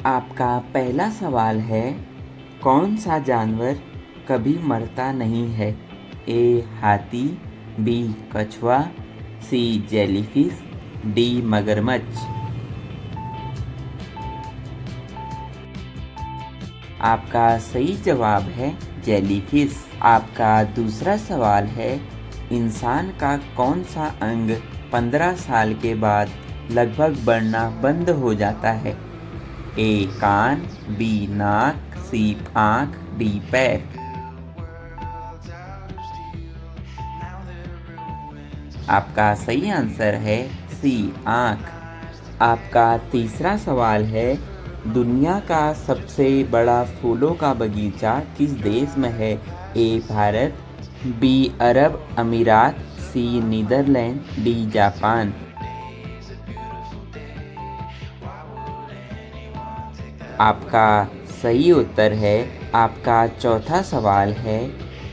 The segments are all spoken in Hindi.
आपका पहला सवाल है, कौन सा जानवर कभी मरता नहीं है? ए हाथी, बी कछुआ, सी जेलीफिश, डी मगरमच्छ। आपका सही जवाब है जेलीफिश। आपका दूसरा सवाल है, इंसान का कौन सा अंग 15 साल के बाद लगभग बढ़ना बंद हो जाता है? ए कान, बी नाक, सी आँख, डी पैर। आपका सही आंसर है सी आँख। आपका तीसरा सवाल है, दुनिया का सबसे बड़ा फूलों का बगीचा किस देश में है? ए भारत, बी अरब अमीरात, सी नीदरलैंड, डी जापान। आपका सही उत्तर है। आपका चौथा सवाल है,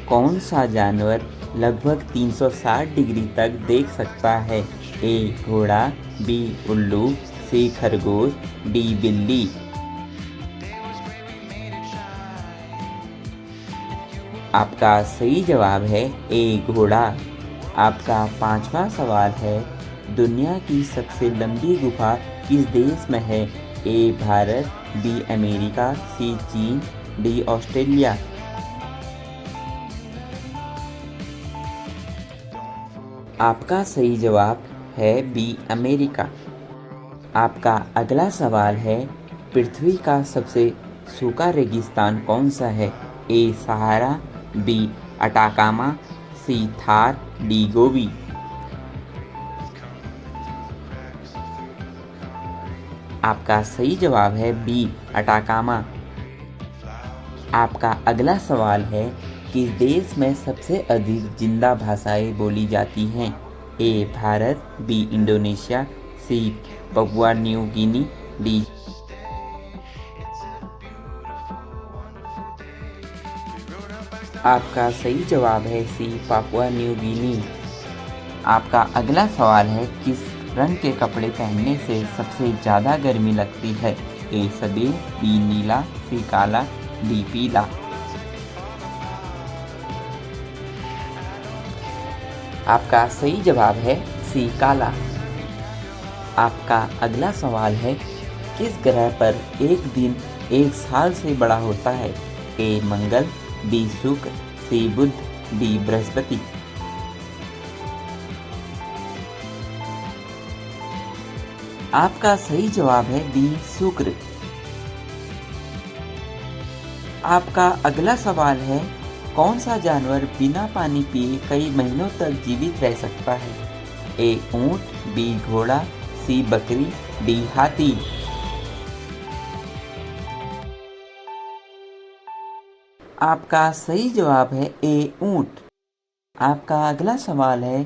कौन सा जानवर लगभग 360 डिग्री तक देख सकता है? ए घोड़ा, बी उल्लू, सी खरगोश, डी बिल्ली। आपका सही जवाब है ए घोड़ा। आपका पांचवा सवाल है, दुनिया की सबसे लंबी गुफा किस देश में है? ए भारत, बी अमेरिका, सी चीन, डी ऑस्ट्रेलिया। आपका सही जवाब है बी अमेरिका। आपका अगला सवाल है, पृथ्वी का सबसे सूखा रेगिस्तान कौन सा है? ए सहारा, बी अटाकामा, सी थार, डी गोबी। आपका सही जवाब है बी अटाकामा। आपका अगला सवाल है, किस देश में सबसे अधिक जिंदा भाषाएं बोली जाती हैं? ए भारत, बी इंडोनेशिया, सी पपुआ न्यू गिनी, डी। आपका सही जवाब है सी पापुआ न्यू गिनी। आपका अगला सवाल है, किस रंग के कपड़े पहनने से सबसे ज़्यादा गर्मी लगती है? ए सफ़ेद, बी नीला, सी काला, डी पीला। आपका सही जवाब है सी काला। आपका अगला सवाल है, किस ग्रह पर एक दिन एक साल से बड़ा होता है? ए मंगल, बी शुक्र, सी बुध, डी बृहस्पति। आपका सही जवाब है बी शुक्र। आपका अगला सवाल है, कौन सा जानवर बिना पानी पिए कई महीनों तक जीवित रह सकता है? ए ऊंट, बी घोड़ा, सी बकरी, डी हाथी। आपका सही जवाब है ए ऊंट। आपका अगला सवाल है,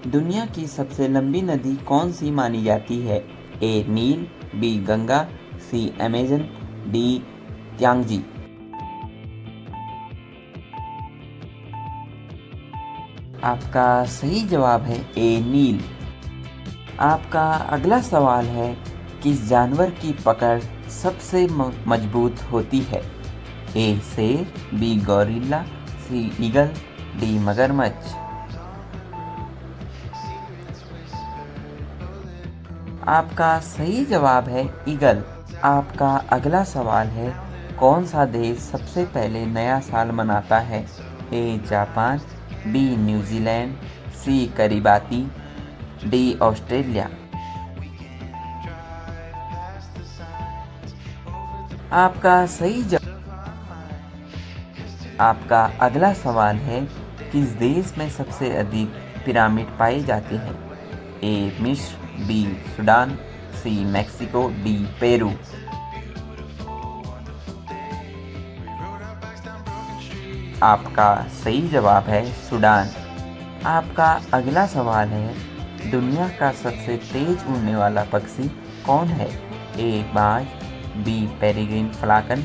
दुनिया की सबसे लंबी नदी कौन सी मानी जाती है? ए नील, बी गंगा, सी अमेजन, डी यांगजी। आपका सही जवाब है ए नील। आपका अगला सवाल है, किस जानवर की पकड़ सबसे मजबूत होती है? ए शेर, बी गौरिल्ला, सी ईगल, डी मगरमच्छ। आपका सही जवाब है ईगल। आपका अगला सवाल है, कौन सा देश सबसे पहले नया साल मनाता है? A Japan, B New Zealand, C Kiribati, D Australia. आपका सही जवाब। आपका अगला सवाल है, किस देश में सबसे अधिक पिरामिड पाए जाते हैं? ए मिस्र, बी सूडान, सी मैक्सिको, डी पेरू। आपका सही जवाब है सूडान। आपका अगला सवाल है, दुनिया का सबसे तेज उड़ने वाला पक्षी कौन है? ए बाज, बी पेरिग्रिन फलाकन,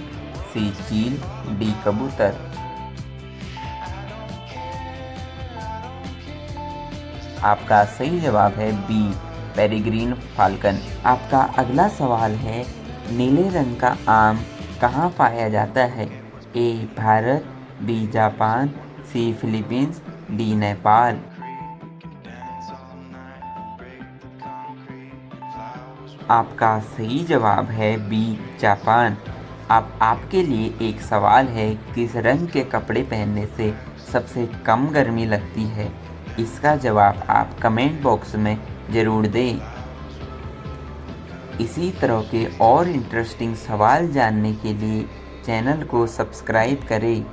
सी चील, डी कबूतर। आपका सही जवाब है बी पेरिग्रिन फाल्कन। आपका अगला सवाल है, नीले रंग का आम कहाँ पाया जाता है? ए भारत, बी जापान, सी फिलीपींस, डी नेपाल। आपका सही जवाब है बी जापान। अब आपके लिए एक सवाल है, किस रंग के कपड़े पहनने से सबसे कम गर्मी लगती है? इसका जवाब आप कमेंट बॉक्स में ज़रूर दें। इसी तरह के और इंटरेस्टिंग सवाल जानने के लिए चैनल को सब्सक्राइब करें।